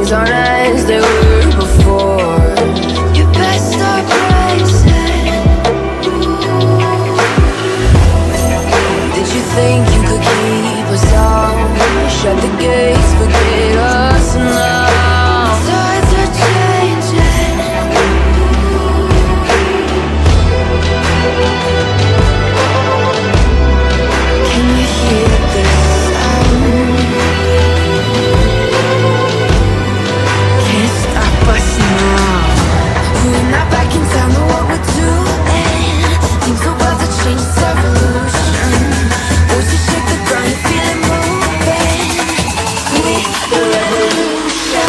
things aren't as they were before. You best start bracing. Did you think you could keep us out? Shut the gates, forget us now. Tides are changing. Can you hear the sound? Can't stop us now. We're not back in town, know what we're doing. Things are about to change, it's evolution. Voices shake the ground, you feel it moving. With the revolution.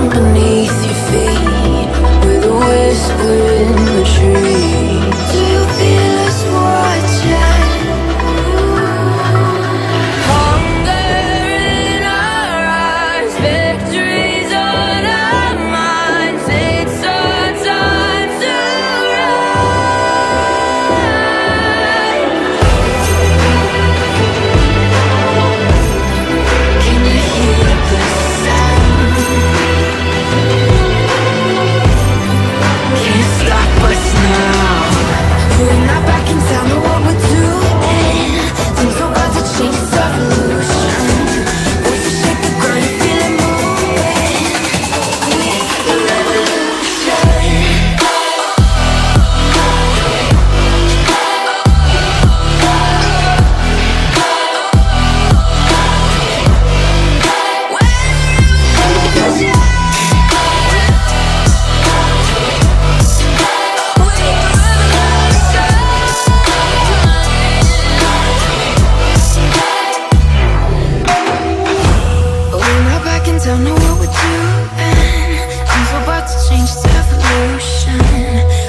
Beneath your feet, with a whisper in the tree. Do you feel us watching? Hunger in our eyes, victories on our minds. It's our time to rise. Can you hear the sound? Can't stop us now. We're not back in town, know what we're doing. Things are about to change, it's evolution. Voices shake the ground, you feel it moving. With the revolution. Don't know what we're doing. Things are about to change, it's evolution.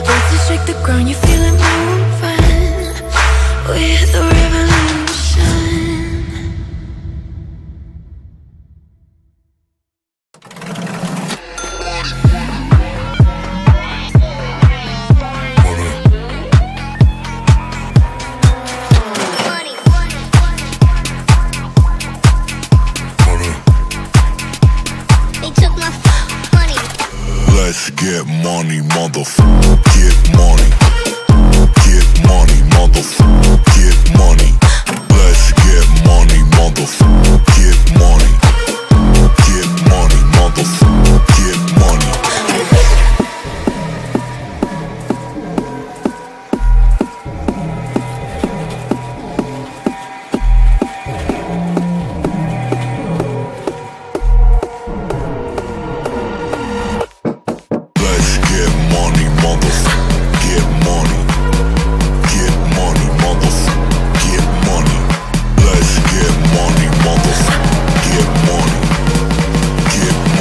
Voices shake the ground, you feel it moving. With the revolution. Let's get money, motherfucker. Get money. Get money, motherfucker. Get money. Let's get money, motherfucker. Get money. Get money, motherfucker. Get money. Let's get money, motherfucker. Get money. Get money, motherfucker. Get money. Let's get money, motherfucker.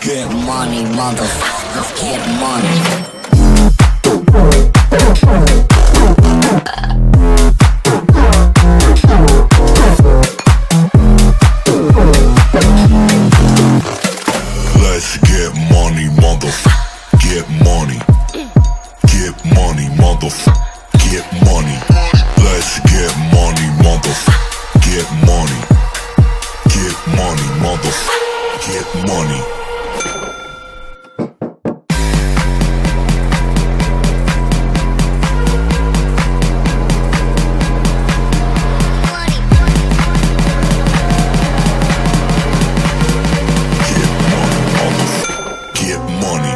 Get money. Get money, motherfucker. Get money. Let's get Money, motherfuckers, get money. Let's get money, motherfucker. Get money. Get money, motherfucker. Get money. Let's get money, motherfucker. Get money. Get money, motherfucker. Get money. Get money.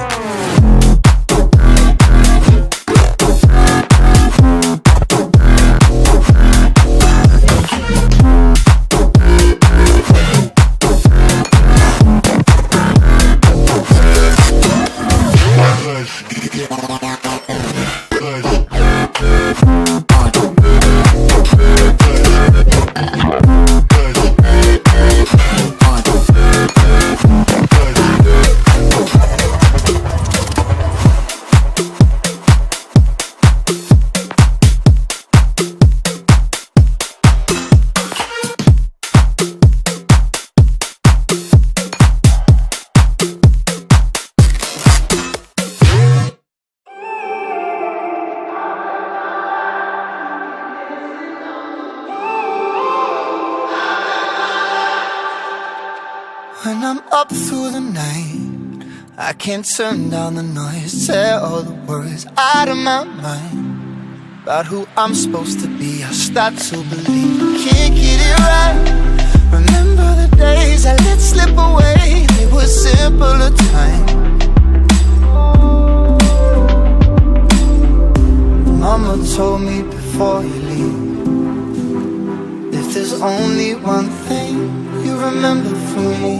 When I'm up through the night, I can't turn down the noise, tear all the worries out of my mind. About who I'm supposed to be, I start to believe I can't get it right. Remember the days I let slip away, they were simpler times. Mama told me before you leave, if there's only one thing you remember from me,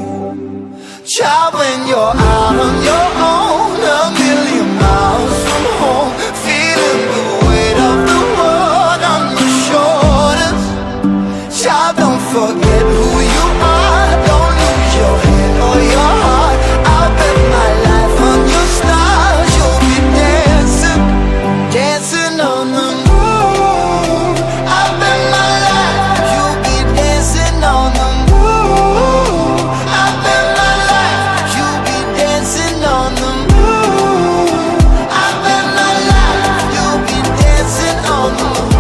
child, when you're out on your own, a million miles from home, feeling the weight of the world on your shoulders. Child, don't forget who you are, don't lose your head or your heart. I'll bet my life on your stars, you'll be dancing, dancing on the moon. I'll bet my life you'll be dancing on the moon. I'll bet my life you'll be dancing on the moon. I'll bet my life you'll be dancing on the moon.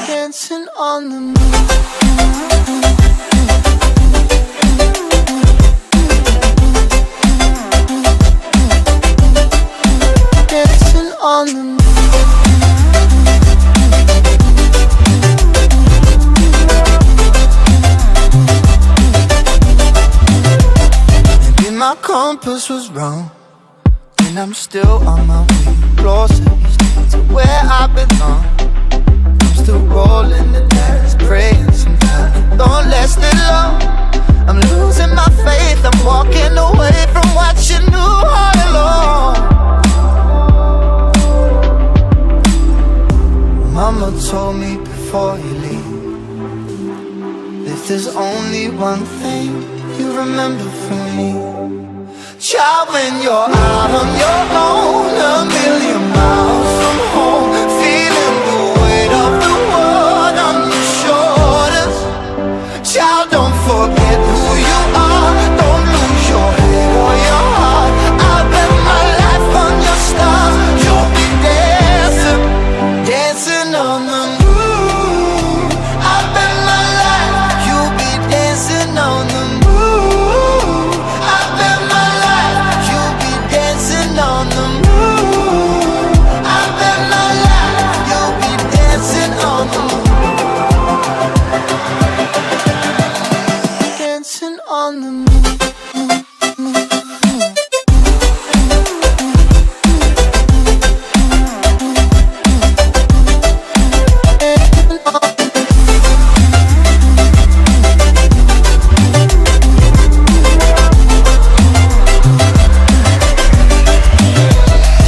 Dancing on the moon. Dancing on the moon. Maybe my compass was wrong, and I'm still on my way closer each day to where I belong. I'm still rolling the dice, praying sometimes don't last it long. I'm losing my faith, I'm walking away from what you knew all along. Mama told me before you leave, if there's only one thing you remember from me, child, when you're out on your own, a million miles from home, feeling the weight of the world on your shoulders. Child, don't forget who you are, don't lose your head or your heart. I'll bet my life on your stars, you'll be dancing, dancing on the moon. I'll bet my life you'll be dancing on the moon. I'll bet my life you'll be dancing on the moon. I'll bet my life you'll be dancing on the moon. Dancing on the moon.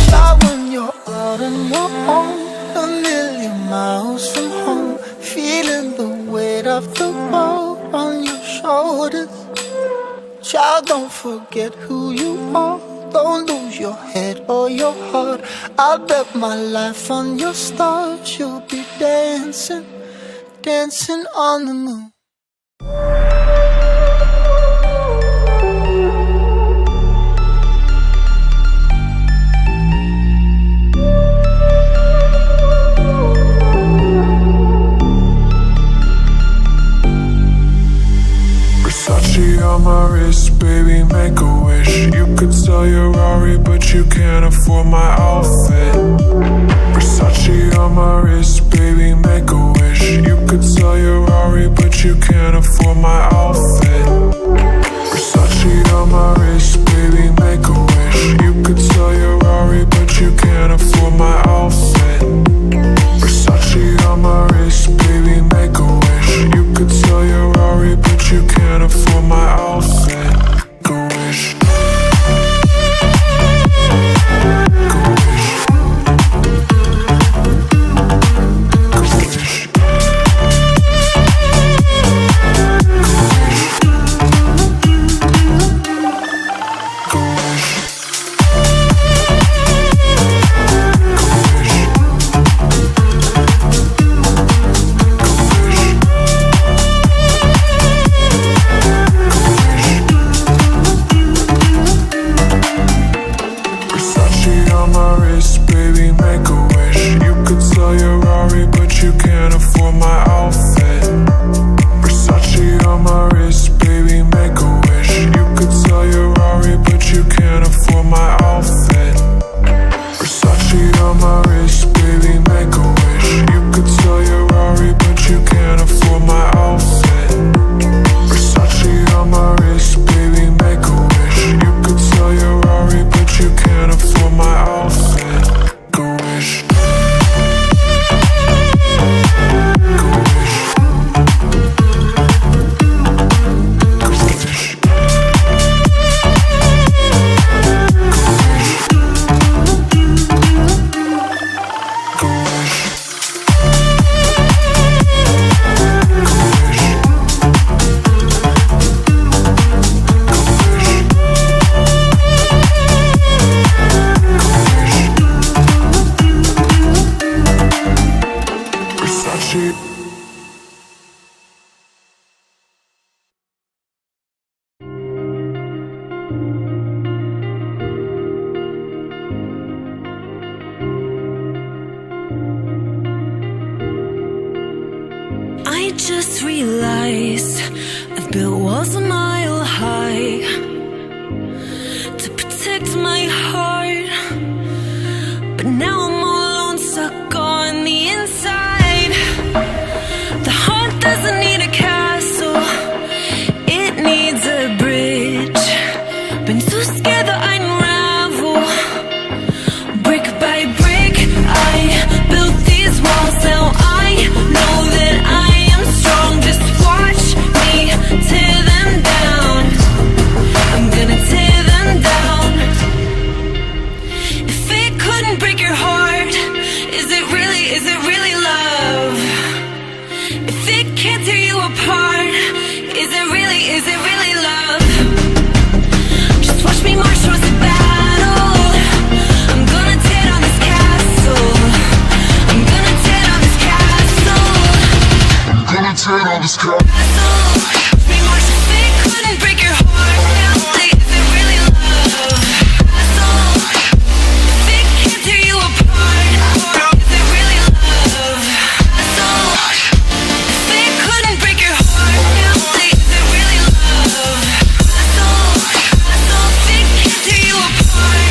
Child, when you're out on your own, a million miles from home, feeling the weight of the world on your shoulders. Child, don't forget who you are, don't lose your head or your heart. I'll bet my life on your stars, you'll be dancing, dancing on the moon. Versace on my wrist, baby, make a wish. You could sell your Rari, but you can't afford my outfit. Versace on my wrist, baby, make a wish. You could sell your Rari, but you can't afford my outfit. Versace on my wrist, baby, make a wish. You could sell your Rari, but you can't afford my outfit. Versace on my wrist, baby, make a wish. You could sell your Rari, but you can't afford my outfit. Make a wish. Make a wish. Make a wish. I just realized I've built walls a mile high to protect my heart, but now I'm all alone, stuck on the inside. The heart doesn't need a castle, it needs a bridge. Been too scared that I'd unravel. Brick by brick, I built these walls. Now I know that I am strong. Just watch me tear them down. I'm gonna tear them down. If it couldn't break your heart, is it really love? If it can't tear you apart, is it really love? Just watch me march towards the battle. I'm gonna tear down this castle. I'm gonna tear down this castle. I'm gonna tear down this castle. Watch me march. If it couldn't break your heart, is it really love? If it can't tear you apart, is it really love? If it couldn't break your heart, is it really love? If it can't tear you apart,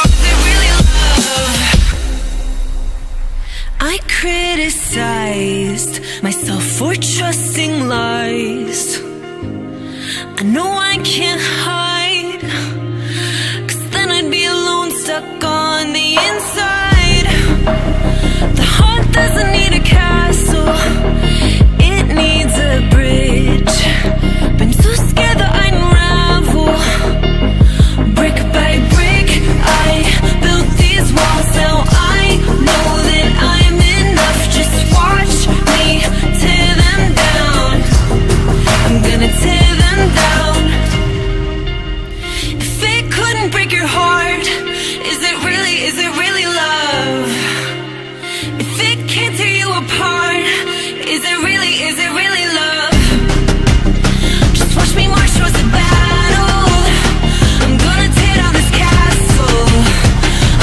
is it really love? I criticized myself for trusting lies. I know I can't hide, 'cause then I'd be alone, stuck on the inside. The heart doesn't need a castle, it needs a bridge. Been too scared that I'd unravel. Brick by brick, I built these walls. Now I know that I'm enough. Just watch me tear them down. I'm gonna tear them down. If it couldn't break your heart, is it really love? If it can't tear you apart, is it really love? Just watch me march towards the battle. I'm gonna tear down this castle.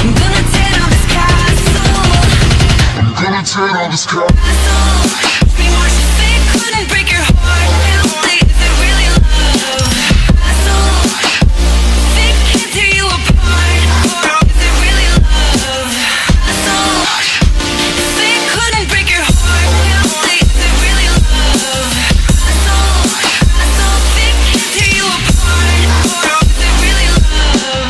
I'm gonna tear down this castle. I'm gonna tear down this castle. Watch me march. If it couldn't break your heart, is it really love? If it can't tear you apart, is it really love? If it couldn't break your heart, is it really love? If it can't tear you apart, is it really love?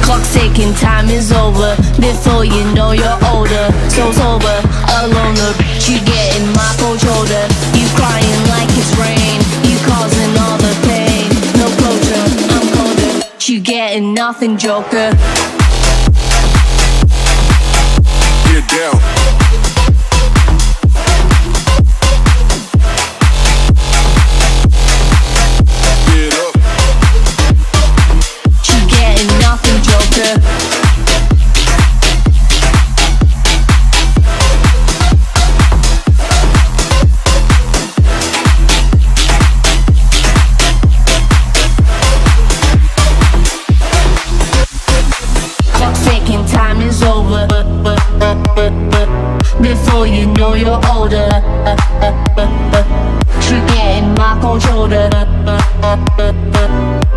Clock's ticking, time is over. Before you know you're older. So sober, alone, the bitch you get in my cold shoulder. You crying like it's rain, you causing all the pain. No closure, I'm colder. You getting nothing, Joker. Get down. Get up. You getting nothing, Joker. Clock's ticking, time is over. Before you know you're older. You getting my cold shoulder.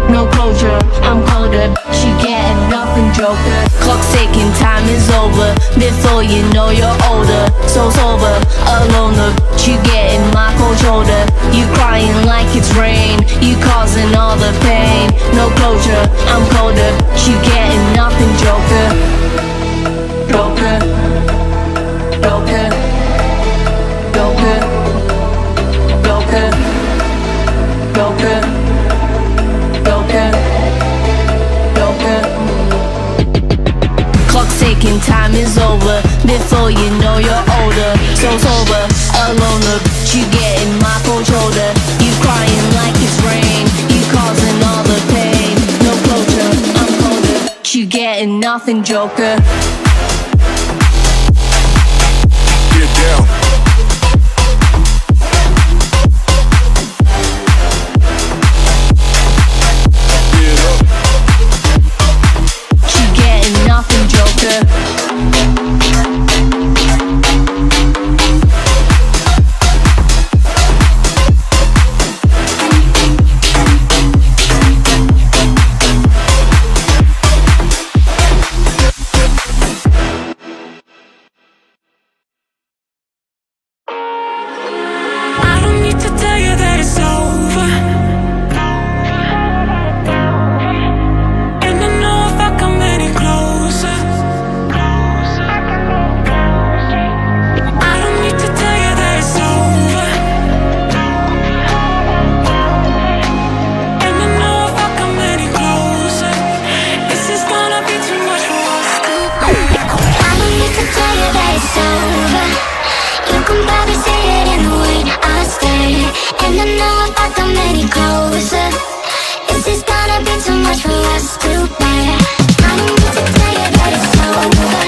No closure, I'm colder. She getting nothing, Joker. Clock's ticking, time is over. Before you know you're older. So sober, alone, the bitch you getting my cold shoulder. You crying like it's rain, you causing all the pain. No closure, I'm colder. You getting nothing, Joker. Joker. Joker. Joker. Joker. before you know you're older. So sober, alone, the bitch you get in my cold shoulder. You crying like it's rain, you causing all the pain. No closure, I'm colder, bitch you getting nothing, joker. Get down. Nothing, joker. I don't need to tell you that it's over. And I know if I come any closer, I don't need to tell you that it's over. And I know if I come any closer, this is gonna be too much for us to bear. I don't need to tell you that it's over. You can probably see it in the way I stare. And I know if I come any closer, this is gonna be too much for us to bear. I don't need to tell you that it's over.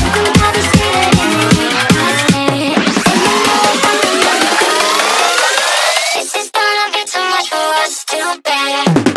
You can probably see it in the way I stare. And I know if I come any closer, this is gonna be too much for us to bear.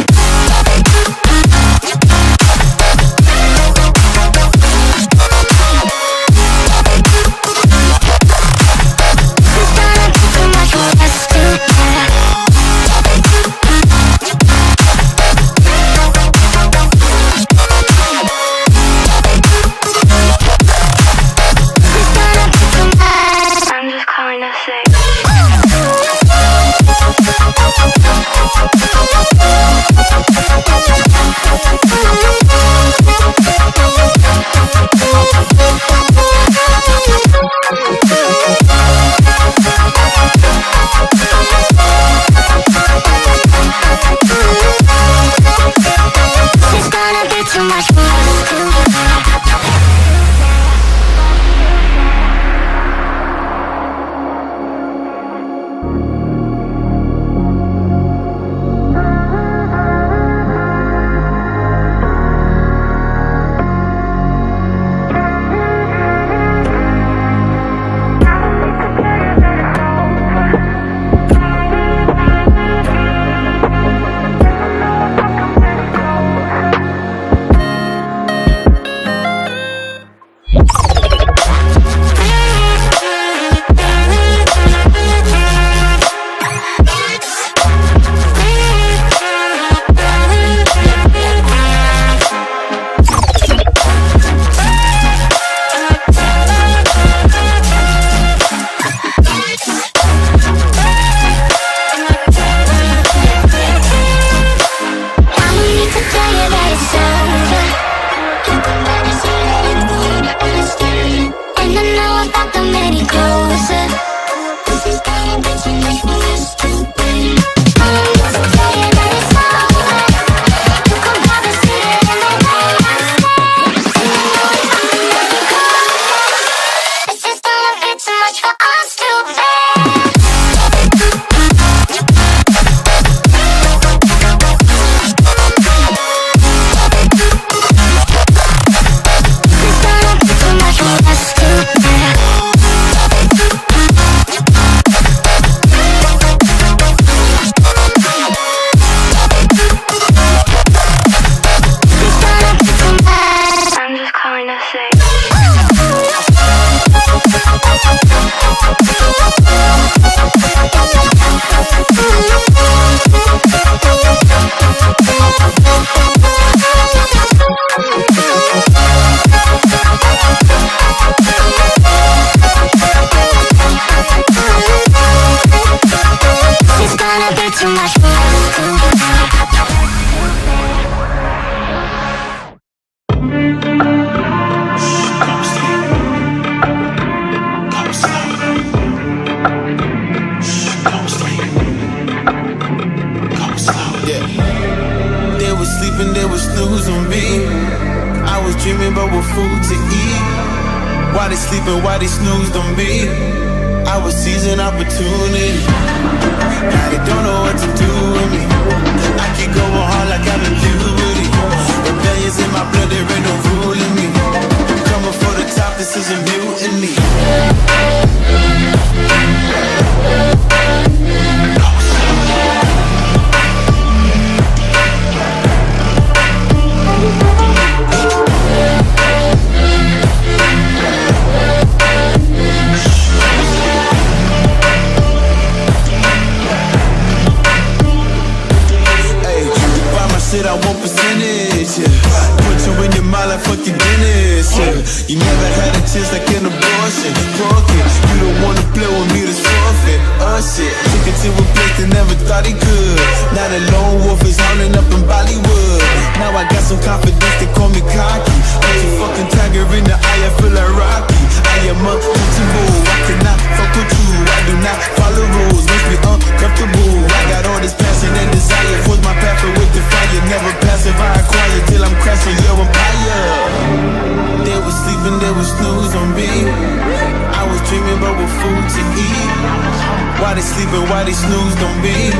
sleeping, they would snooze on me. I was dreaming about what food to eat. Why they sleeping, why they snoozed on me? I was seizing opportunity. Now they don't know what to do with me. I keep going hard like I'm in puberty. Rebellions in my blood, there ain't no ruling me. Coming for the top, this is a mutiny. I want percentage, yeah. Put you in your mind like fuck your business, yeah. You never had a chance like an abortion. Broken, you don't wanna play with me, that's forfeit. Shit, took it to a place that never thought he could. Now the lone wolf is howling up in Bollywood. Now I got some confidence, they call me cocky. Put your fucking tiger in the eye, I feel like Rocky. I am untouchable, I cannot fuck with you. I do not follow rules, makes me uncomfortable. I got all this passion and desire, force my path with the fire. Never passive, I acquire till I'm crashing your empire. They was sleeping, they was snooze on me. I was dreaming about what food to eat. Why they sleeping, why they snoozed on me?